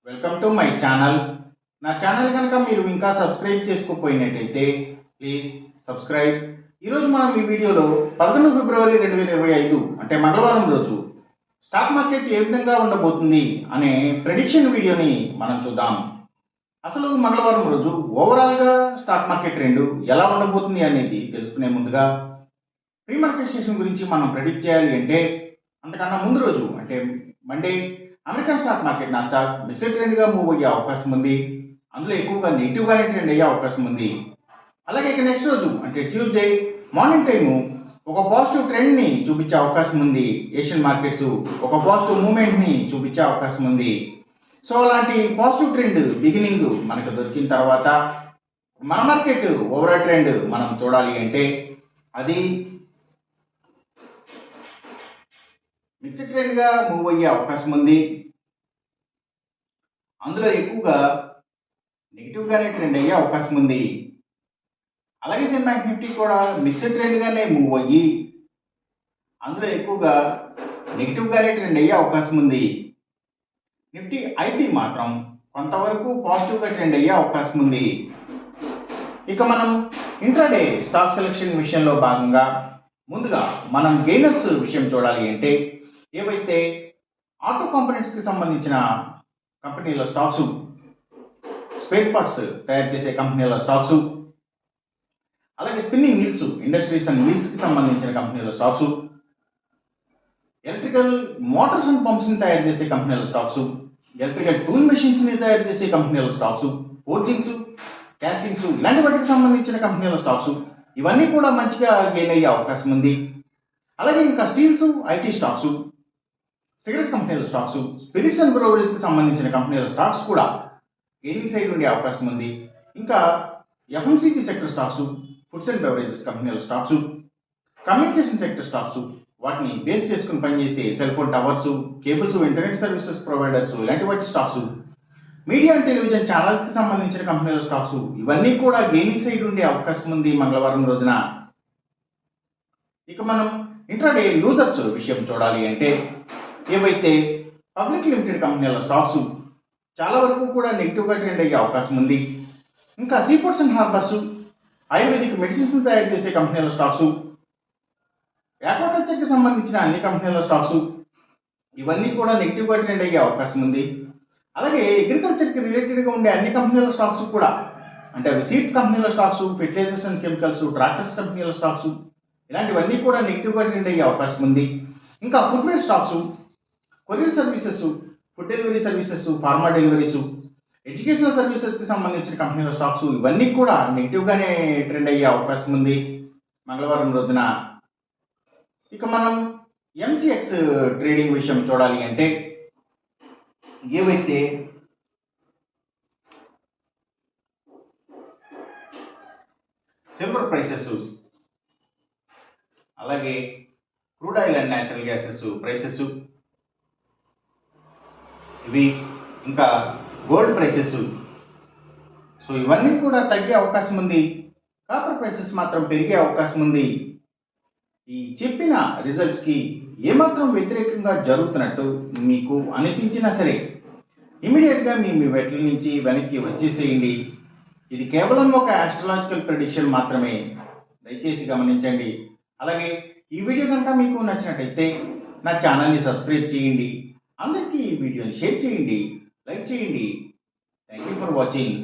Welcome to my channel. నా channel కనుక మీరు ఇంకా సబ్స్క్రైబ్ చేసుకోకపోయినట్టయితే ప్లీజ్ సబ్స్క్రైబ్. ఈరోజు మనం ఈ వీడియోలో 11 ఫిబ్రవరి 2025 అంటే మంగళవారం రోజు స్టాక్ మార్కెట్ ఏ విధంగా ఉండబోతుంది అనే ప్రెడిక్షన్ వీడియోని మనం చూద్దాం. అసలు మంగళవారం రోజు ఓవరాల్గా స్టాక్ మార్కెట్ ట్రెండ్ ఎలా ఉండబోతుంది అనేది తెలుసుకునే ముందుగా ప్రీ మార్కెట్ సెషన్ గురించి మనం ప్రెడిక్ట్ చేయాలి అంటే అంతకన్నా ముందు రోజు అంటే Monday American stock market Nasdaq mixed ట్రెండ్గా మూవ్ అయ్యే అవకాశం ఉంది. అందులో ఎక్కువగా నెగిటివ్గానే ట్రెండ్ అయ్యే అవకాశం ఉంది. అలాగే ఇక నెక్స్ట్ రోజు అంటే ట్యూస్డే మార్నింగ్ టైము ఒక పాజిటివ్ ట్రెండ్ని చూపించే అవకాశం ఉంది. ఏషియన్ మార్కెట్స్ ఒక పాజిటివ్ మూమెంట్ని చూపించే అవకాశం ఉంది. సో అలాంటి పాజిటివ్ ట్రెండ్ బిగినింగ్ మనకు దొరికిన తర్వాత మన మార్కెట్ ఓవరాల్ ట్రెండ్ మనం చూడాలి అంటే అది మిక్స్డ్ ట్రెండ్గా మూవ్ అయ్యే అవకాశం ఉంది. అందులో ఎక్కువగా నెగిటివ్గానే ట్రెండ్ అయ్యే అవకాశం ఉంది. అలాగే సెన్బ్యాంక్ నిఫ్టీ కూడా మిక్స్డ్ ట్రెండ్గానే మూవ్ అయ్యి అందులో ఎక్కువగా నెగిటివ్గానే ట్రెండ్ అయ్యే అవకాశం ఉంది. నిఫ్టీ ఐటీ మాత్రం కొంతవరకు పాజిటివ్గా ట్రెండ్ అయ్యే అవకాశం ఉంది. ఇక మనం ఇంట్రాడే స్టాక్ సెలెక్షన్ విషయంలో భాగంగా ముందుగా మనం గెయినర్స్ విషయం చూడాలి అంటే ఏవైతే ఆటో కాంపోనెంట్స్కి సంబంధించిన కంపెనీల స్టాక్స్, స్పేర్ పార్ట్స్ తయారు చేసే కంపెనీల స్టాక్స్, అలాగే స్పిన్నింగ్ మిల్స్, ఇండస్ట్రీస్ అండ్ మిల్స్కి సంబంధించిన కంపెనీల స్టాక్స్, ఎలక్ట్రికల్ మోటార్స్ అండ్ పంప్స్ని తయారు చేసే కంపెనీల స్టాక్స్, ఎలక్ట్రికల్ టూల్ మెషిన్స్ని తయారు చేసే కంపెనీల స్టాక్స్, ఫోర్జింగ్స్, కాస్టింగ్స్ ఇలాంటి వాటికి సంబంధించిన కంపెనీల స్టాక్స్ ఇవన్నీ కూడా మంచిగా గెయిన్ అయ్యే అవకాశం ఉంది. అలాగే ఇంకా స్టీల్స్, ఐటీ స్టాక్స్, సిగరెట్ కంపెనీల స్టాక్స్, స్పిరిట్స్ అండ్ బ్రూవరీస్కి సంబంధించిన కంపెనీల స్టాక్స్ కూడా గెయినింగ్ సైడ్ ఉండే అవకాశం ఉంది. ఇంకా FMCG sector stocks, foods and beverages కంపెనీల స్టాక్స్, కమ్యూనికేషన్ సెక్టర్ స్టాక్స్, వాటిని బేస్ చేసుకుని పనిచేసే cell phone towers, cables, internet services providers ఇలాంటి వాటి స్టాక్స్, మీడియా అండ్ టెలివిజన్ ఛానల్స్కి సంబంధించిన కంపెనీల స్టాక్స్ ఇవన్నీ కూడా గెయినింగ్ సైడ్ ఉండే అవకాశం ఉంది మంగళవారం రోజున. ఇక మనం ఇంట్రాడే లూజర్స్ విషయం చూడాలి అంటే ఏవైతే పబ్లిక్ లిమిటెడ్ కంపెనీల స్టాక్స్ చాలా వరకు కూడా నెగిటివ్గా ట్రెండ్ అయ్యే అవకాశం ఉంది. ఇంకా seaports and harbours, ayurvedic medicines తయారు చేసే కంపెనీల స్టాక్స్, ఆక్వాకల్చర్కి సంబంధించిన అన్ని కంపెనీల స్టాక్స్ ఇవన్నీ కూడా నెగిటివ్గా ట్రెండ్ అయ్యే అవకాశం ఉంది. అలాగే అగ్రికల్చర్కి రిలేటెడ్గా ఉండే అన్ని కంపెనీల స్టాక్స్ కూడా అంటే అవి సీడ్స్ కంపెనీల stocks, fertilisers and chemicals, tractors కంపెనీల స్టాక్స్ ఇలాంటివన్నీ కూడా నెగిటివ్గా ట్రెండ్ అయ్యే అవకాశం ఉంది. ఇంకా footwear stocks, courier services, food delivery services, pharma deliveries, educational సర్వీసెస్కి సంబంధించిన కంపెనీల స్టాక్స్ ఇవన్నీ కూడా నెగిటివ్గానే ట్రెండ్ అయ్యే అవకాశం ఉంది మంగళవారం రోజున. ఇక మనం ఎంసీఎక్స్ ట్రేడింగ్ విషయం చూడాలి అంటే ఏవైతే సిల్వర్ ప్రైసెస్, అలాగే crude oil and natural gases prices ఇవి, ఇంకా గోల్డ్ ప్రైసెస్ సో ఇవన్నీ కూడా తగ్గే అవకాశం ఉంది. కాపర్ ప్రైసెస్ మాత్రం పెరిగే అవకాశం ఉంది. ఈ చెప్పిన రిజల్ట్స్కి ఏమాత్రం వ్యతిరేకంగా జరుగుతున్నట్టు మీకు అనిపించినా సరే ఇమీడియట్గా మీ వెట్ల నుంచి వెనక్కి వచ్చేసేయండి. ఇది కేవలం ఒక ఆస్ట్రాలజికల్ ప్రెడిక్షన్ మాత్రమే, దయచేసి గమనించండి. అలాగే ఈ వీడియో కనుక మీకు నచ్చినట్టయితే నా ఛానల్ని సబ్స్క్రైబ్ చేయండి. అందరికీ ఈ వీడియోని షేర్ చేయండి, లైక్ చేయండి. Thank you for watching.